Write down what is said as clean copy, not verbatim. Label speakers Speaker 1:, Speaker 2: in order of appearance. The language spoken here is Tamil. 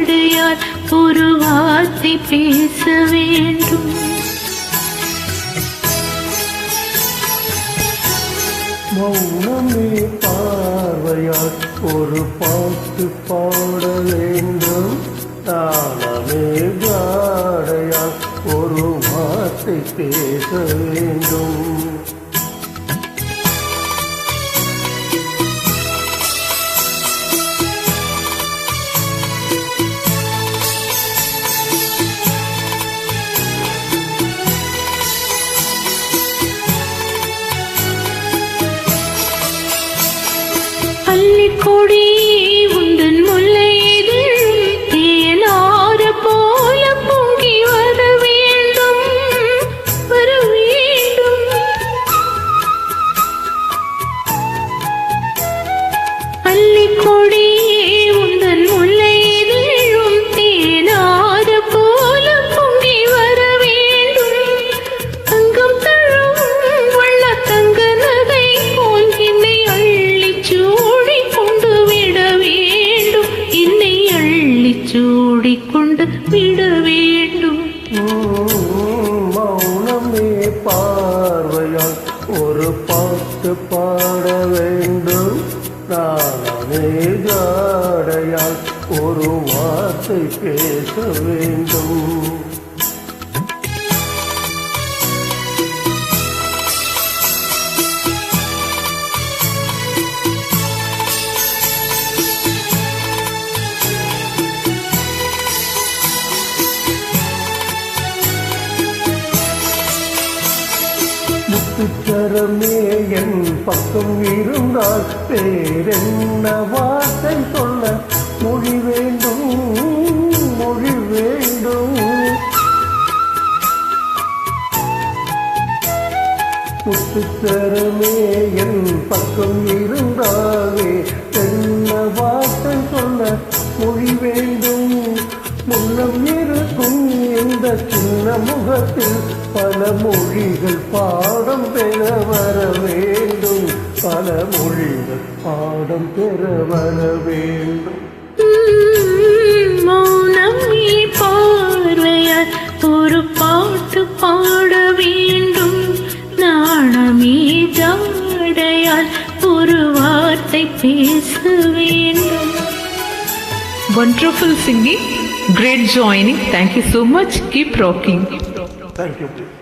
Speaker 1: ஜாடையால் ஒரு வார்த்தை பேச வேண்டும்.
Speaker 2: மௌனமே பார்வையால் ஒரு பாட்டு பாட வேண்டும். தாளமே ஜாடையால் ஒரு வார்த்தை பேச வேண்டும்.
Speaker 1: கொடி உந்தன் முல்லையில் தேனாறு போல பொங்கி வர வேண்டும், வர வேண்டும். அள்ளிக்கொடி உந்தன் முல்லையில் தேனாறு போல பொங்கி வர வேண்டும். தங்கம் தழும் வள்ள தங்க நகை போல் என்னை அள்ளிச்சூ சூடிக்கொண்டு விட வேண்டும்.
Speaker 2: மௌனமே பார்வையால் ஒரு பாட்டு பாட வேண்டும். தாளமே ஜாடையால் ஒரு வார்த்தை பேச வேண்டும். முத்துச்சரமே என் பக்கம் இருந்தால் பேரென்ன வார்த்தை சொல்ல மொழி வேண்டும், மொழி வேண்டும். முத்துச்சரமே என் பக்கம் இருந்தாலே என்ன வார்த்தை சொல்ல மொழி வேண்டும். முன்னம் இருக்கும் இந்த சின்ன முகத்தில் பல மொழிகள் பாடம் பெற வர வேண்டும், பல மொழிகள் பாடம் பெற வர வேண்டும்.
Speaker 1: மௌனமே பார்வையால் ஒரு பாட்டு பாட வேண்டும். நாணமே ஜாடையால் ஒரு வார்த்தை பேச வேண்டும்.
Speaker 3: Wonderful singing, great joining. Thank you so much. Keep rocking.
Speaker 2: Thank you.